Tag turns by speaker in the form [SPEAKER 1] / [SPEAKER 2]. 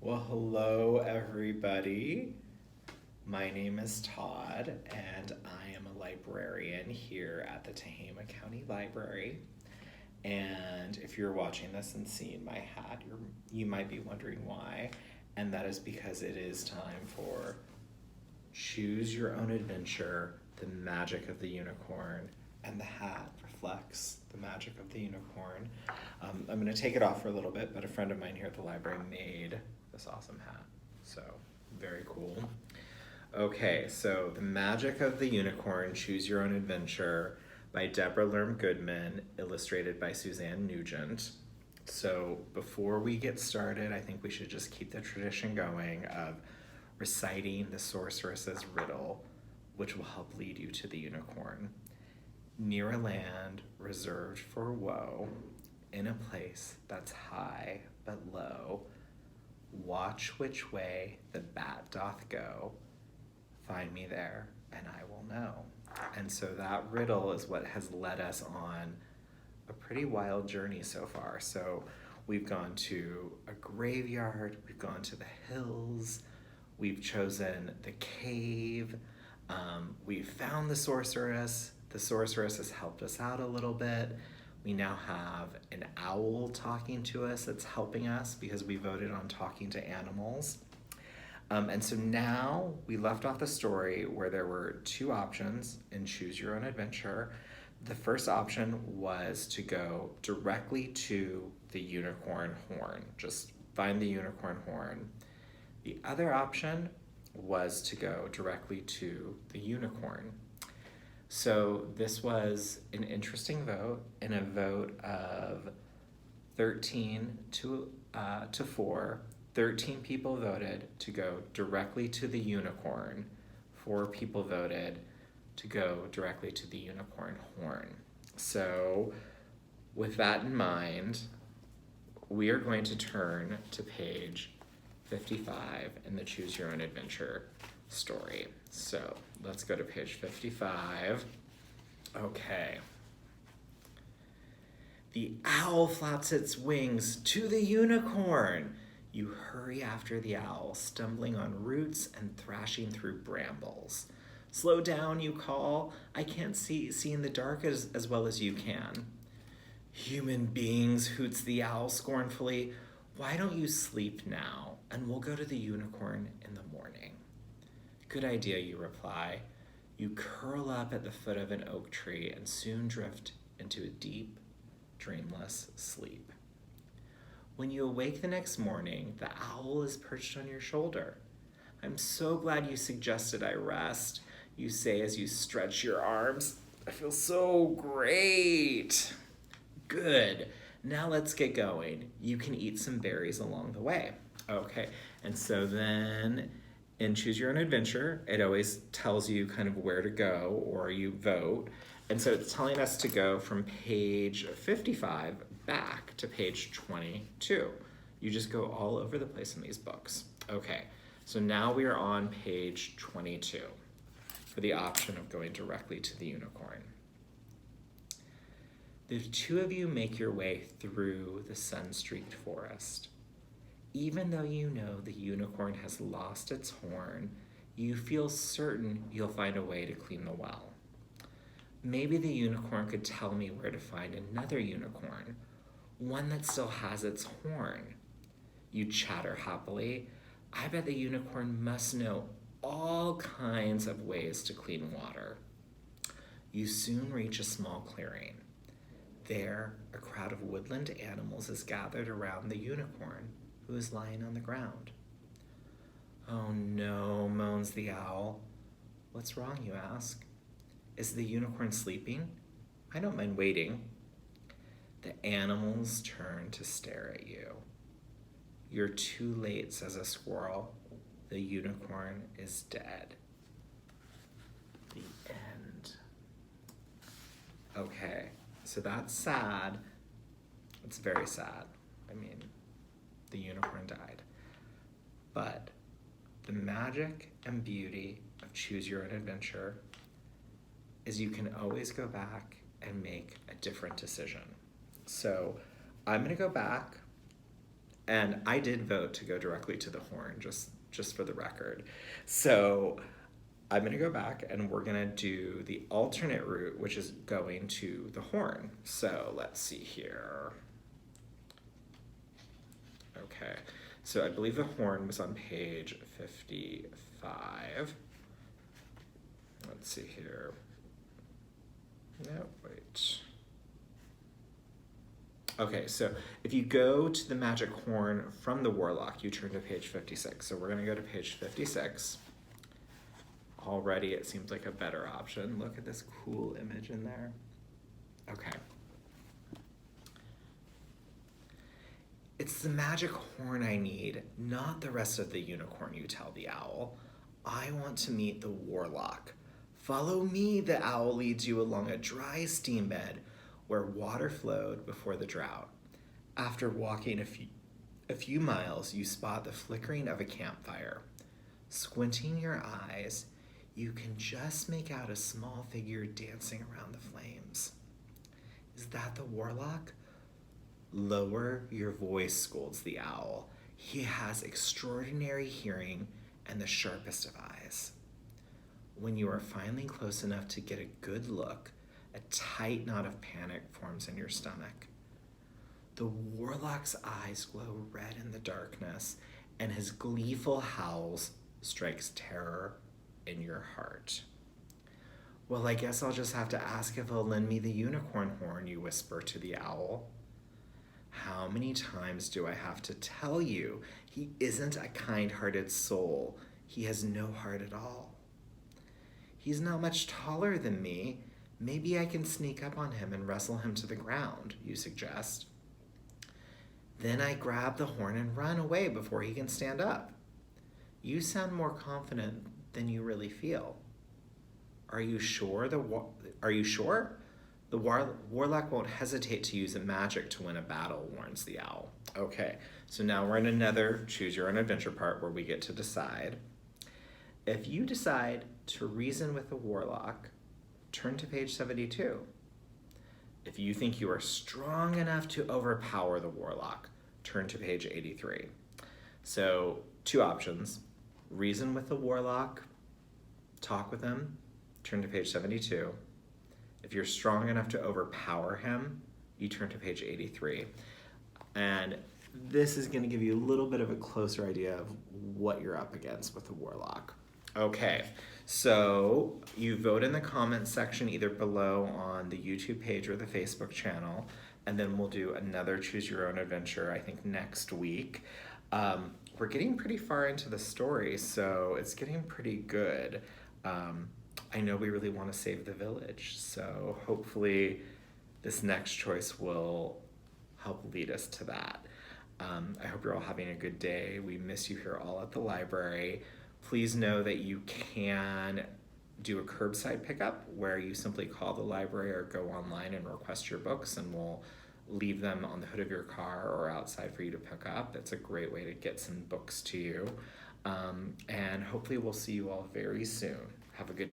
[SPEAKER 1] Well, hello, everybody. My name is Todd, and I am a librarian here at the Tehama County Library. And if you're watching this and seeing my hat, you might be wondering why. And that is because it is time for Choose Your Own Adventure, the magic of the unicorn, and the hat reflects the magic of the unicorn. I'm going to take it off for a little bit, but a friend of mine here at the library made this awesome hat. So, very cool. Okay, so The Magic of the Unicorn, Choose Your Own Adventure by Deborah Lerm Goodman, illustrated by Suzanne Nugent. So before we get started, I think we should just keep the tradition going of reciting the sorceress's riddle, which will help lead you to the unicorn. Near a land reserved for woe, in a place that's high but low, watch which way the bat doth go. Find me there, and I will know. And so that riddle is what has led us on a pretty wild journey so far. So we've gone to a graveyard, we've gone to the hills, we've chosen the cave, we've found the sorceress. The sorceress has helped us out a little bit. We now have an owl talking to us that's helping us because we voted on talking to animals. And so now we left off the story where there were two options in Choose Your Own Adventure. The first option was to go directly to the unicorn horn, just find the unicorn horn. The other option was to go directly to the unicorn. So this was an interesting vote, and a vote of 13 to 4. 13 people voted to go directly to the unicorn. 4 people voted to go directly to the unicorn horn. So with that in mind, we are going to turn to page 55 in the Choose Your Own Adventure story. So let's go to page 55. Okay. The owl flaps its wings to the unicorn. You hurry after the owl, stumbling on roots and thrashing through brambles. Slow down, you call. I can't see in the dark as well as you can. Human beings, hoots the owl scornfully. Why don't you sleep now, and we'll go to the unicorn in the morning? Good idea, you reply. You curl up at the foot of an oak tree and soon drift into a deep, dreamless sleep. When you awake the next morning, the owl is perched on your shoulder. I'm so glad you suggested I rest, you say as you stretch your arms. I feel so great. Good. Now let's get going. You can eat some berries along the way. Okay, and so then in Choose Your Own Adventure, it always tells you kind of where to go, or you vote. And so it's telling us to go from page 55 back to page 22. You just go all over the place in these books. Okay, so now we are on page 22 for the option of going directly to the unicorn. The two of you make your way through the sun-streaked forest. Even though you know the unicorn has lost its horn, you feel certain you'll find a way to clean the well. Maybe the unicorn could tell me where to find another unicorn, one that still has its horn. You chatter happily. I bet the unicorn must know all kinds of ways to clean water. You soon reach a small clearing. There, a crowd of woodland animals is gathered around the unicorn, who is lying on the ground. Oh no, moans the owl. What's wrong, you ask? Is the unicorn sleeping? I don't mind waiting. The animals turn to stare at you. You're too late, says a squirrel. The unicorn is dead. The end. Okay, so that's sad. It's very sad. I mean, the unicorn died. But the magic and beauty of Choose Your Own Adventure is you can always go back and make a different decision. So I'm gonna go back And I did vote to go directly to the horn, just for the record. So I'm gonna go back and we're gonna do the alternate route, which is going to the horn. So let's see here. Okay, so I believe the horn was on page 55. Let's see here. No, wait. Okay, so if you go to the magic horn from the warlock, you turn to page 56. So we're gonna go to page 56. Already it seems like a better option. Look at this cool image in there. Okay. It's the magic horn I need, not the rest of the unicorn, you tell the owl. I want to meet the warlock. Follow me, the owl leads you along a dry steam bed where water flowed before the drought. After walking a few miles, you spot the flickering of a campfire. Squinting your eyes, you can just make out a small figure dancing around the flames. Is that the warlock? Lower your voice, scolds the owl. He has extraordinary hearing and the sharpest of eyes. When you are finally close enough to get a good look, a tight knot of panic forms in your stomach. The warlock's eyes glow red in the darkness, and his gleeful howls strikes terror in your heart. Well, I guess I'll just have to ask if he'll lend me the unicorn horn, you whisper to the owl. How many times do I have to tell you he isn't a kind-hearted soul? He has no heart at all. He's not much taller than me. Maybe I can sneak up on him and wrestle him to the ground, you suggest. Then I grab the horn and run away before he can stand up. You sound more confident than you really feel. Are you sure? The warlock won't hesitate to use a magic to win a battle, warns the owl. Okay, so now we're in another choose your own adventure part where we get to decide. If you decide to reason with the warlock, turn to page 72. If you think you are strong enough to overpower the warlock, turn to page 83. So 2 options: reason with the warlock, talk with him, turn to page 72. If you're strong enough to overpower him, you turn to page 83. And this is going to give you a little bit of a closer idea of what you're up against with the warlock. Okay, so you vote in the comments section either below on the YouTube page or the Facebook channel, and then we'll do another Choose Your Own Adventure, I think, next week. We're getting pretty far into the story, so it's getting pretty good. I know we really want to save the village, so hopefully this next choice will help lead us to that. I hope you're all having a good day. We miss you here all at the library. Please know that you can do a curbside pickup where you simply call the library or go online and request your books, and we'll leave them on the hood of your car or outside for you to pick up. It's a great way to get some books to you. And hopefully we'll see you all very soon. Have a good